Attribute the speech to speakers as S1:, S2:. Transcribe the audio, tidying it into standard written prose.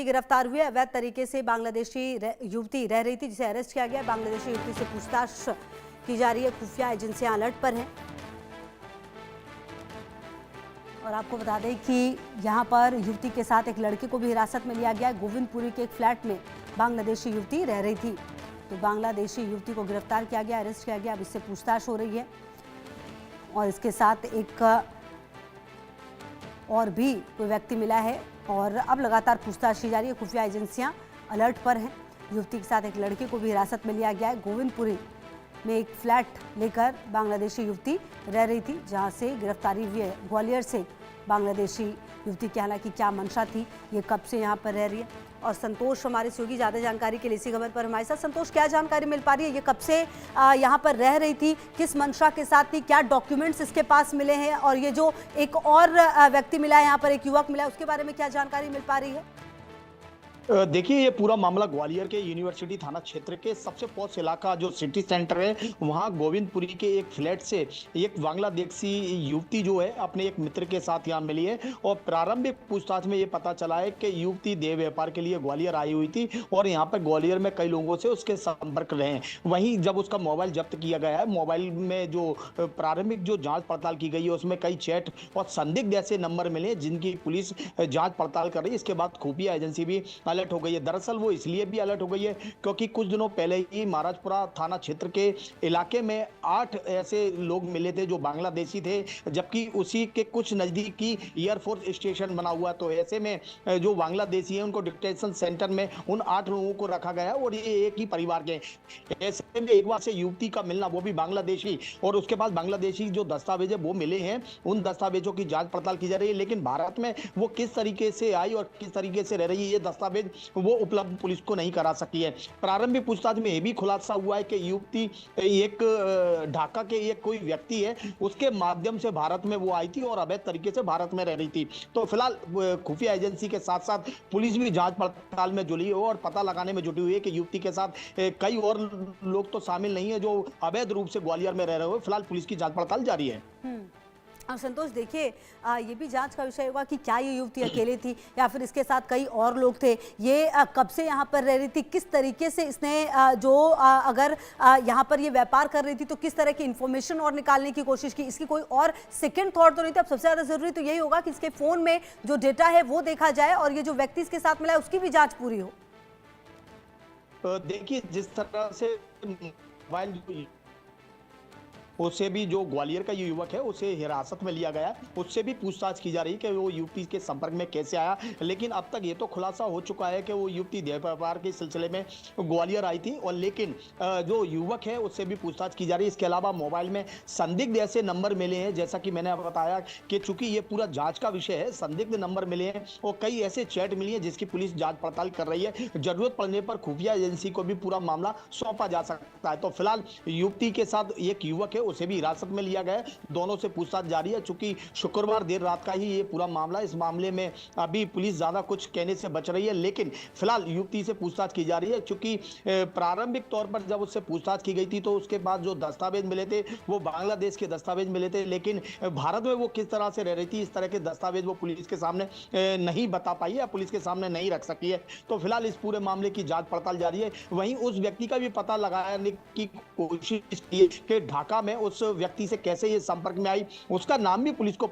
S1: गिरफ्तार हुई है। अवैध तरीके से बांग्लादेशी युवती रह रही थी जिसे अरेस्ट किया गया। बांग्लादेशी युवती से पूछताछ की जा रही है। खुफिया एजेंसियां अलर्ट पर हैं। और आपको बता दें कि यहां पर युवती के साथ एक लड़के को भी हिरासत में लिया गया है। गोविंदपुरी के एक फ्लैट में बांग्लादेशी युवती रह रही थी, तो बांग्लादेशी युवती को गिरफ्तार किया गया, अरेस्ट किया गया। अब इससे पूछताछ हो रही है और इसके साथ एक और भी कोई व्यक्ति मिला है और अब लगातार पूछताछ की जा रही है। खुफिया एजेंसियां अलर्ट पर हैं। युवती के साथ एक लड़के को भी हिरासत में लिया गया है। गोविंदपुरी में एक फ्लैट लेकर बांग्लादेशी युवती रह रही थी, जहां से गिरफ्तारी हुई है। ग्वालियर से बांग्लादेशी युवती की हालांकि क्या मंशा थी, ये कब से यहाँ पर रह रही है। और संतोष हमारे सहयोगी ज़्यादा जानकारी के लिए इसी खबर पर हमारे साथ। संतोष, क्या जानकारी मिल पा रही है, ये कब से यहाँ पर रह रही थी, किस मंशा के साथ थी, क्या डॉक्यूमेंट्स इसके पास मिले हैं, और ये जो एक और व्यक्ति मिला है यहाँ पर, एक युवक मिला है, उसके बारे में क्या जानकारी मिल पा रही है?
S2: देखिए, ये पूरा मामला ग्वालियर के यूनिवर्सिटी थाना क्षेत्र के सबसे पॉश इलाका जो सिटी सेंटर है, वहाँ गोविंदपुरी के एक फ्लैट से एक बांग्लादेशी युवती जो है अपने एक मित्र के साथ यहाँ मिली है। और प्रारंभिक पूछताछ में ये पता चला है कि युवती देह व्यापार के लिए ग्वालियर आई हुई थी और यहाँ पर ग्वालियर में कई लोगों से उसके संपर्क रहे हैं। वहीं जब उसका मोबाइल जब्त किया गया है, मोबाइल में जो प्रारंभिक जो जाँच पड़ताल की गई है उसमें कई चैट और संदिग्ध ऐसे नंबर मिले जिनकी पुलिस जाँच पड़ताल कर रही है। इसके बाद खुफिया एजेंसी भी अलर्ट हो गई है। दरअसल वो इसलिए भी अलर्ट हो गई है क्योंकि कुछ दिनों पहले ही महाराजपुरा थाना क्षेत्र के इलाके में 8 ऐसे लोग मिले थे जो बांग्लादेशी थे, जबकि उसी के कुछ नजदीकी एयरफोर्स स्टेशन बना हुआ। तो ऐसे में जो बांग्लादेशी हैं उनको डिटेंशन सेंटर में उन 8 लोगों को रखा गया और ये एक ही परिवार के। ऐसे में एक बार से युवती का मिलना, वो भी बांग्लादेशी, और उसके बाद बांग्लादेशी जो दस्तावेज है वो मिले हैं, उन दस्तावेजों की जांच पड़ताल की जा रही है। लेकिन भारत में वो किस तरीके से आई और किस तरीके से रह रही है, ये दस्तावेज वो उपलब्ध पुलिस को नहीं करा सकी है। प्रारंभिक पूछताछ में यह भी खुलासा हुआ है कि युवती एक ढाका के एक कोई व्यक्ति है, उसके माध्यम से भारत में वो आई थी और अवैध तरीके से भारत में रह रही थी। तो फिलहाल खुफिया एजेंसी के साथ साथ पुलिस भी जांच पड़ताल में जुड़ी है और पता लगाने में जुटी हुई है कि युवती के साथ कई और लोग तो शामिल नहीं है जो अवैध रूप से ग्वालियर में रह रहे हो। फिलहाल पुलिस की जांच पड़ताल जारी है।
S1: और संतोष, देखिए, ये भी जांच का विषय होगा कि क्या ये युवती अकेले थी या फिर इसके साथ कई और लोग थे, ये कब से यहाँ पर रह रही थी, किस तरीके से इसने अगर यहाँ पर ये व्यापार कर रही थी तो किस तरह की इंफॉर्मेशन और निकालने की कोशिश की, इसकी कोई और सेकंड थॉट तो नहीं थी। अब सबसे ज़्यादा जरूरी तो यही होगा कि इसके फ़ोन में जो डेटा है वो देखा जाए और ये जो व्यक्ति इसके साथ मिला है उसकी भी जाँच पूरी हो।
S2: देखिए, जिस तरह से मोबाइल उससे भी जो ग्वालियर का ये युवक है उसे हिरासत में लिया गया, उससे भी पूछताछ की जा रही है कि वो युवती के संपर्क में कैसे आया। लेकिन अब तक ये तो खुलासा हो चुका है कि वो युवती देह व्यापार के सिलसिले में ग्वालियर आई थी, और लेकिन जो युवक है उससे भी पूछताछ की जा रही है। इसके अलावा मोबाइल में संदिग्ध ऐसे नंबर मिले हैं, जैसा कि मैंने बताया कि चूंकि ये पूरा जाँच का विषय है, संदिग्ध नंबर मिले हैं और कई ऐसे चैट मिली है जिसकी पुलिस जाँच पड़ताल कर रही है। जरूरत पड़ने पर खुफिया एजेंसी को भी पूरा मामला सौंपा जा सकता है। तो फिलहाल युवती के साथ एक युवक है, उसे भी हिरासत में लिया गया, दोनों से पूछताछ जारी है। चूंकि शुक्रवार देर रात का ही ये पूरा मामला, इस मामले में अभी पुलिस ज्यादा कुछ कहने से बच रही है, लेकिन फिलहाल युवती से पूछताछ की जा रही है। चूंकि प्रारंभिक तौर पर जब उससे पूछताछ की गई थी तो उसके बाद जो दस्तावेज मिले थे वो बांग्लादेश के दस्तावेज मिले थे, लेकिन भारत में वो किस तरह से रह रही थी, इस तरह के दस्तावेज वो पुलिस के सामने नहीं बता पाई है, पुलिस के सामने नहीं रख सकी है। तो फिलहाल इस पूरे मामले की जांच पड़ताल जारी है। वहीं उस व्यक्ति का भी पता लगाने की कोशिश की कि ढाका में उस व्यक्ति से कैसे ये संपर्क में आई, उसका नाम भी पुलिस को